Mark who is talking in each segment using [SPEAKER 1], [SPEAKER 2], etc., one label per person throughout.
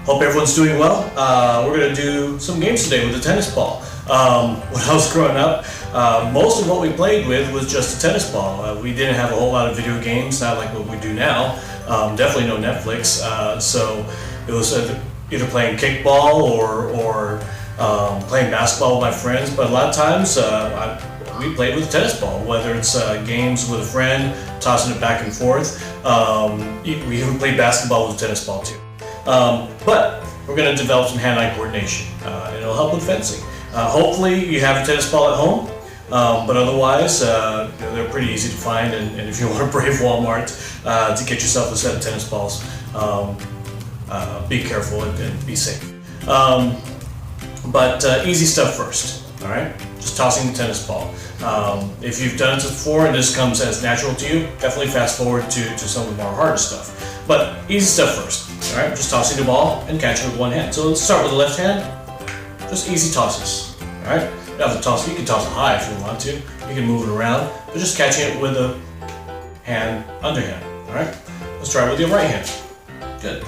[SPEAKER 1] Hope everyone's doing well. We're going to do some games today with the tennis ball. When I was growing up, most of what we played with was just a tennis ball. We didn't have a whole lot of video games, not like what we do now. Definitely no Netflix. So it was either playing kickball or playing basketball with my friends. But a lot of times we played with a tennis ball, whether it's games with a friend, tossing it back and forth. We even played basketball with a tennis ball too. But we're going to develop some hand-eye coordination, and it'll help with fencing. Hopefully you have a tennis ball at home, but otherwise they're pretty easy to find, and if you want to brave Walmart to get yourself a set of tennis balls, be careful and be safe. But easy stuff first, all right? Just tossing the tennis ball. If you've done it before and this comes as natural to you, definitely fast forward to some of the more harder stuff. But easy stuff first, all right? Just tossing the ball and catching it with one hand. So let's start with the left hand. Just easy tosses, all right? You don't have to toss it. You can toss it high if you want to. You can move it around, but just catching it with a hand, underhand, all right? Let's try it with your right hand. Good.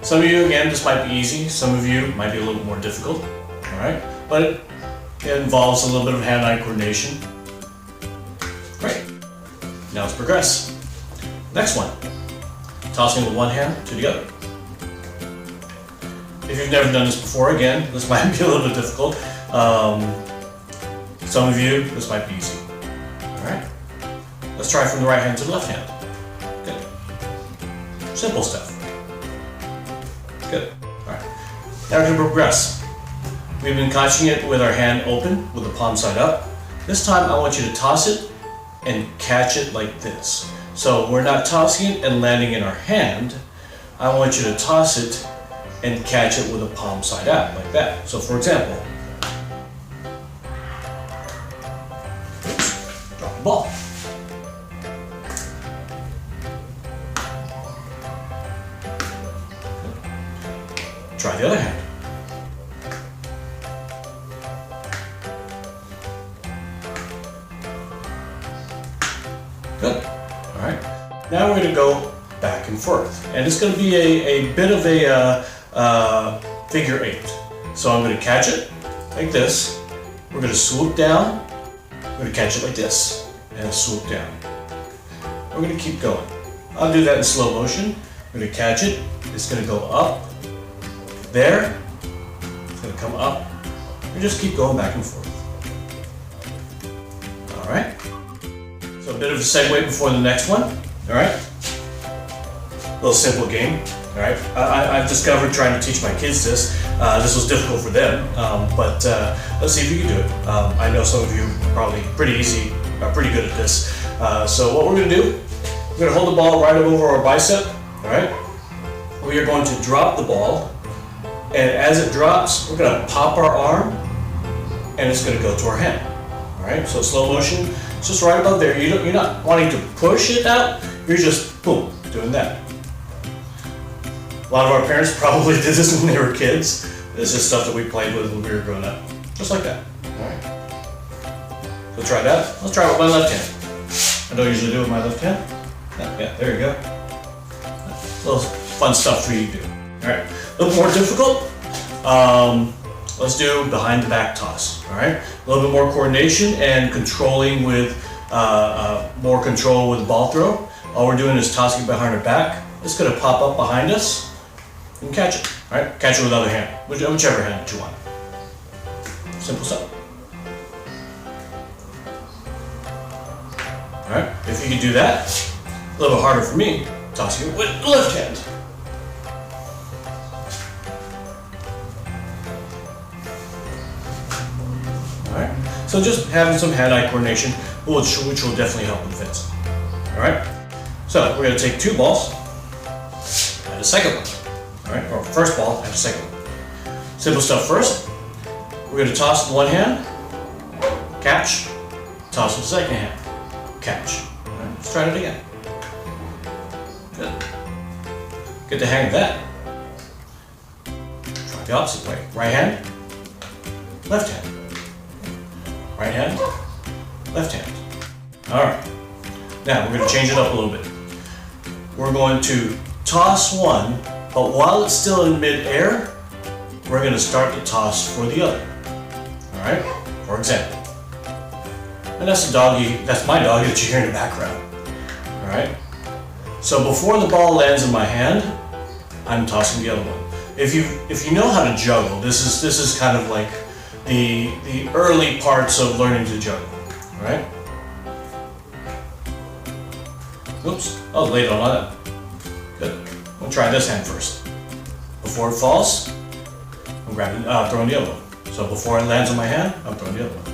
[SPEAKER 1] Some of you, again, this might be easy. Some of you might be a little more difficult, all right? But it involves a little bit of hand-eye coordination. Great. Now let's progress. Next one. Tossing with one hand to the other. If you've never done this before, again, this might be a little bit difficult. Some of you, this might be easy. All right. Let's try from the right hand to the left hand. Good. Simple stuff. Good. All right. Now we're going to progress. We've been catching it with our hand open, with the palm side up. This time I want you to toss it and catch it like this. So we're not tossing it and landing in our hand. I want you to toss it and catch it with the palm side out, like that. So for example, drop the ball. Try the other hand. Good. All right. Now we're going to go back and forth, and it's going to be a bit of a figure eight. So I'm going to catch it like this. We're going to swoop down. We're going to catch it like this and swoop down. We're going to keep going. I'll do that in slow motion. I'm going to catch it. It's going to go up. There. It's going to come up. And just keep going back and forth. All right. So a bit of a segue before the next one, all right? A little simple game, all right? I've discovered trying to teach my kids this. This was difficult for them, but let's see if you can do it. I know some of you are probably pretty good at this. So what we're gonna do, we're gonna hold the ball right over our bicep, all right? We are going to drop the ball, and as it drops, we're gonna pop our arm, and it's gonna go to our hand, all right? So slow motion. It's just right above there. You're not wanting to push it out. You're just, boom, doing that. A lot of our parents probably did this when they were kids. This is stuff that we played with when we were growing up. Just like that. All right. So try that. Let's try it with my left hand. I don't usually do it with my left hand. Yeah, there you go. A little fun stuff for you to do. All right. A little more difficult. Let's do behind the back toss, all right? A little bit more coordination and controlling with, more control with ball throw. All we're doing is tossing it behind our back. It's gonna pop up behind us and catch it, all right? Catch it with the other hand, whichever hand that you want. Simple stuff. All right, if you can do that, a little bit harder for me, tossing it with the left hand. So just having some hand-eye coordination, which will definitely help with fencing. All right. So we're going to take two balls and a second one. All right, or first ball and a second one. Simple stuff first. We're going to toss with one hand, catch. Toss with the second hand, catch. All right, let's try it again. Good. Get the hang of that. Try the opposite way. Right hand, left hand. Right hand, left hand. All right. Now we're going to change it up a little bit. We're going to toss one But while it's still in mid-air, we're going to start the toss for the other. All right, for example. And that's the doggy, that's my doggy that you hear in the background. All right. So before the ball lands in my hand, I'm tossing the other one. If you know how to juggle, this is kind of like the early parts of learning to juggle. All right. Oops. Oh, late on that. Good. We'll try this hand first. Before it falls, I'm throwing the other one. So before it lands on my hand, I'm throwing the other one.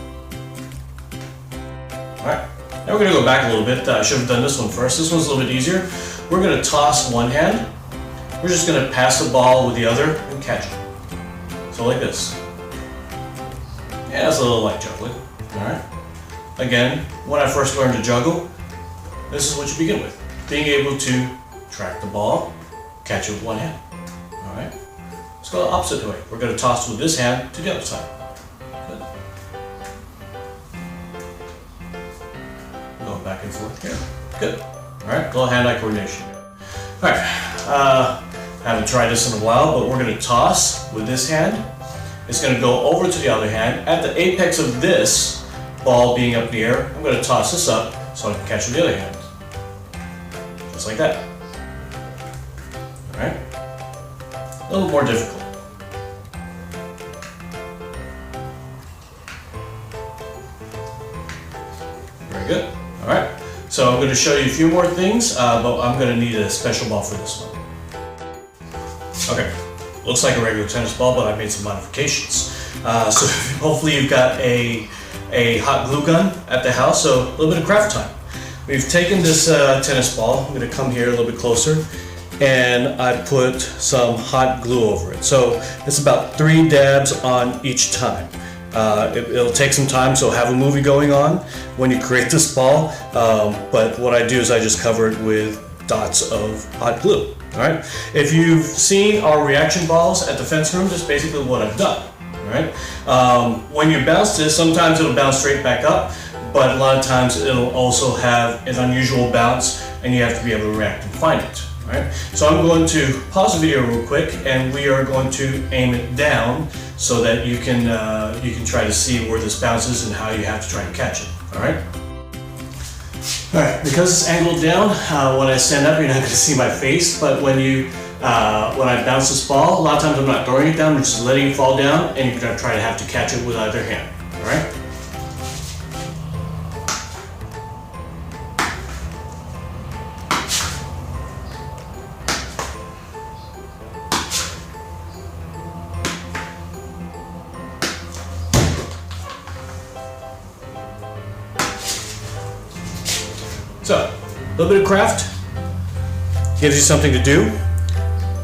[SPEAKER 1] Alright, now we're going to go back a little bit. I should have done this one first. This one's a little bit easier. We're going to toss one hand. We're just going to pass the ball with the other and catch it. So like this. Yeah, it's a little like juggling. Alright. Again, when I first learned to juggle, this is what you begin with. Being able to track the ball, catch it with one hand. Alright. Let's go the opposite way. We're going to toss with this hand to the other side. Good. Going back and forth here. Good. Alright, a little hand-eye coordination. Alright, I haven't tried this in a while, but we're going to toss with this hand. It's going to go over to the other hand. At the apex of this ball being up in the air, I'm going to toss this up so I can catch with the other hand. Just like that. Alright? A little more difficult. Very good. Alright, so I'm going to show you a few more things, but I'm going to need a special ball for this one. Okay, looks like a regular tennis ball, but I made some modifications. So hopefully you've got a hot glue gun at the house, so a little bit of craft time. We've taken this tennis ball, I'm going to come here a little bit closer, and I put some hot glue over it. So it's about 3 dabs on each time. It'll take some time, so have a movie going on when you create this ball, but what I do is I just cover it with dots of hot glue. Alright, if you've seen our reaction balls at the fence room, that's basically what I've done. Alright, when you bounce this, sometimes it'll bounce straight back up, but a lot of times it'll also have an unusual bounce and you have to be able to react and find it. Alright, so I'm going to pause the video real quick and we are going to aim it down so that you can try to see where this bounces and how you have to try to catch it. Alright? Alright, because it's angled down, when I stand up you're not going to see my face, but when I bounce this ball, a lot of times I'm not throwing it down, I'm just letting it fall down and you're going to try to have to catch it with either hand. Alright? So, a little bit of craft gives you something to do,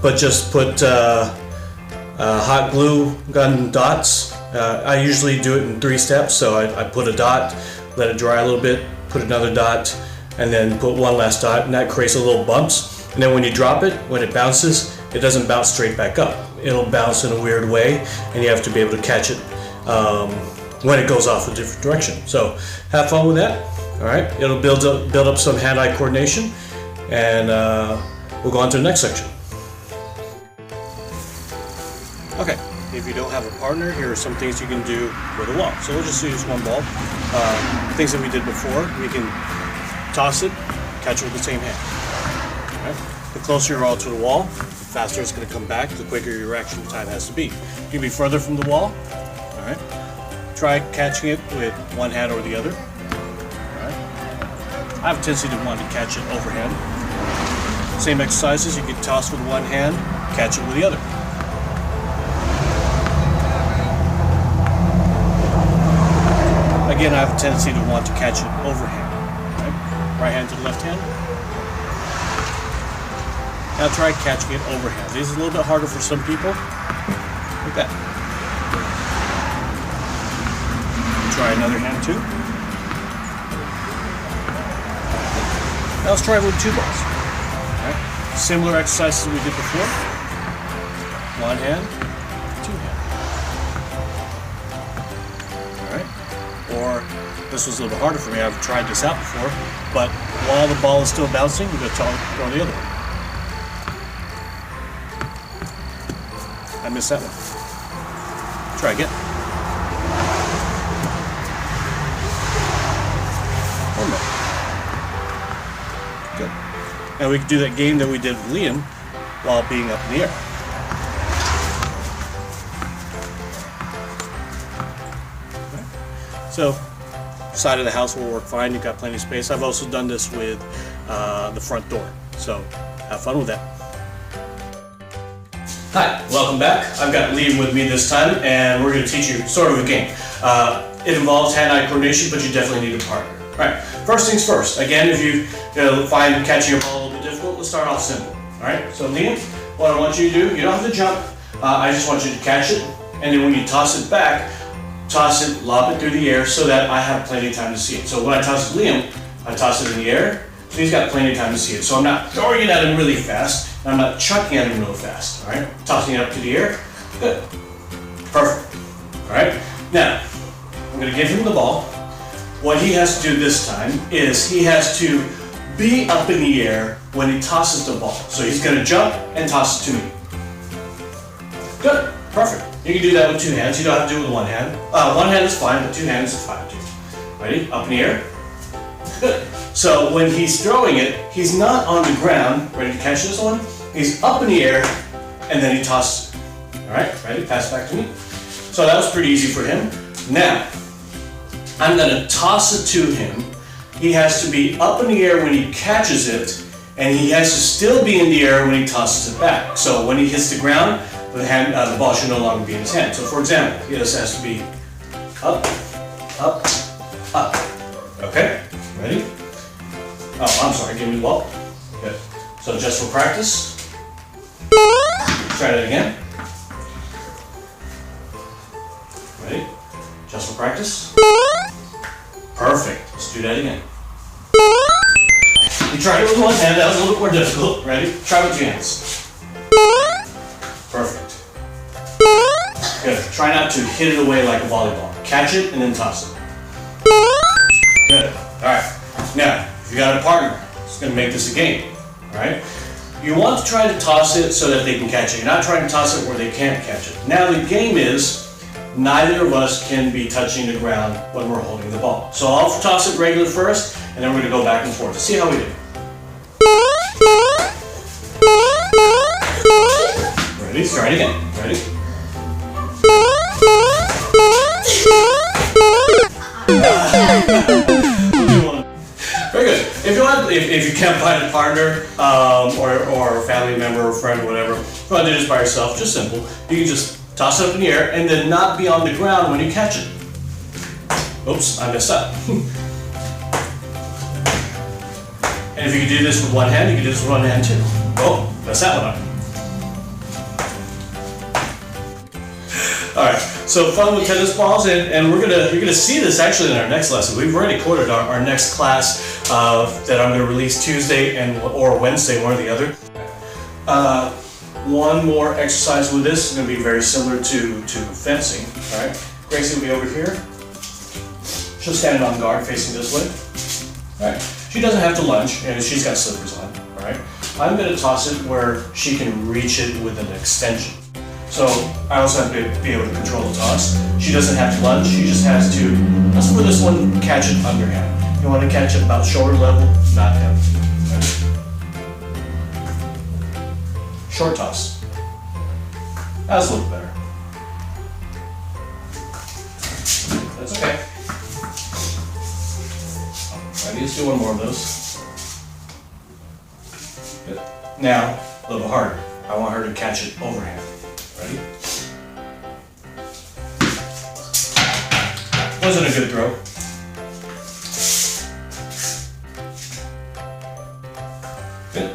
[SPEAKER 1] but just put hot glue gun dots. I usually do it in 3 steps, so I put a dot, let it dry a little bit, put another dot, and then put one last dot, and that creates a little bumps. And then when you drop it, when it bounces, it doesn't bounce straight back up. It'll bounce in a weird way, and you have to be able to catch it when it goes off a different direction. So, have fun with that. Alright, it'll build up some hand-eye coordination, and we'll go on to the next section. Okay, if you don't have a partner, here are some things you can do with a wall. So we'll just use one ball. Things that we did before, we can toss it, catch it with the same hand. Alright, the closer you are to the wall, the faster it's going to come back, the quicker your reaction time has to be. You can be further from the wall. Alright, try catching it with one hand or the other. I have a tendency to want to catch it overhand. Same exercises, you can toss with one hand, catch it with the other. Again, I have a tendency to want to catch it overhand. Right hand to the left hand. Now try catching it overhand. This is a little bit harder for some people. Like that. Try another hand too. Now let's try it with 2 balls. Right. Similar exercises we did before. One hand, 2 hand. Alright. Or this was a little bit harder for me. I've tried this out before, but while the ball is still bouncing, we're going to throw the other one. I missed that one. Try again. One more. Good. Now we can do that game that we did with Liam while being up in the air. So, side of the house will work fine. You've got plenty of space. I've also done this with the front door. So, have fun with that. Hi, welcome back. I've got Liam with me this time, and we're going to teach you sort of a game. It involves hand-eye coordination, but you definitely need a partner. All right, first things first. Again, if you find catching a ball a little bit difficult, let's start off simple. All right, so Liam, what I want you to do, you don't have to jump. I just want you to catch it, and then when you toss it back, toss it, lob it through the air so that I have plenty of time to see it. So when I toss it to Liam, I toss it in the air, so he's got plenty of time to see it. So I'm not throwing it at him really fast, and I'm not chucking at him real fast, all right? Tossing it up to the air, good, perfect, all right? Now, I'm gonna give him the ball. What he has to do this time is he has to be up in the air when he tosses the ball. So he's gonna jump and toss it to me. Good, perfect. You can do that with two hands. You don't have to do it with one hand. One hand is fine, but two hands is fine too. Ready? Up in the air. Good. So when he's throwing it, he's not on the ground. Ready to catch this one? He's up in the air, and then he tosses it. All right, ready? Pass back to me. So that was pretty easy for him. Now, I'm gonna toss it to him. He has to be up in the air when he catches it, and he has to still be in the air when he tosses it back. So when he hits the ground, the ball should no longer be in his hand. So for example, he just has to be up, up, up. Okay, ready? Oh, I'm sorry, give me the ball. Good. So just for practice, try that again. Ready? Just for practice. Perfect. Let's do that again. You tried it with one hand, that was a little bit more difficult. Ready? Try with two hands. Perfect. Good. Try not to hit it away like a volleyball. Catch it and then toss it. Good. Alright. Now, if you got a partner, it's going to make this a game. Alright? You want to try to toss it so that they can catch it. You're not trying to toss it where they can't catch it. Now the game is, neither of us can be touching the ground when we're holding the ball. So I'll toss it regular first, and then we're going to go back and forth. Let's see how we do. Ready? Let's try it again. Ready? Very good. If you can't find a partner or a family member or friend or whatever, if you want to do this by yourself, just simple. You can just toss it up in the air and then not be on the ground when you catch it. Oops, I messed up. And if you can do this with one hand, you can do this with one hand too. Oh, messed that one up. All right, so fun with tennis balls, and you're gonna see this actually in our next lesson. We've already quoted our next class that I'm gonna release Tuesday or Wednesday, one or the other. One more exercise with this is gonna be very similar to fencing. All right, Gracie will be over here. She'll stand on guard facing this way. All right, she doesn't have to lunge, and she's got slippers on. All right, I'm gonna toss it where she can reach it with an extension. So I also have to be able to control the toss. She doesn't have to lunge, she just has to, let's for this one, catch it underhand. You want to catch it about shoulder level, not heavy. Right? Short toss. That's a little better. That's okay. Alright, let's do one more of those. Good. Now, a little harder. I want her to catch it overhand. Ready? Wasn't a good throw. Good.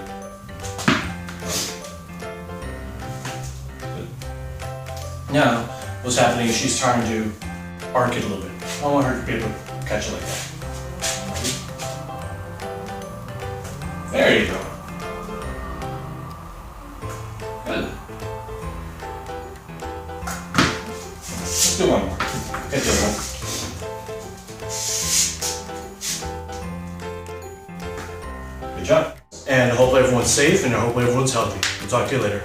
[SPEAKER 1] Good. Now, what's happening is she's trying to arc it a little bit. I want her to be able to catch it like that. There you go. Good. Let's do one more. Get the other one. Good job. And I hope everyone's safe and I hope everyone's healthy. We'll talk to you later.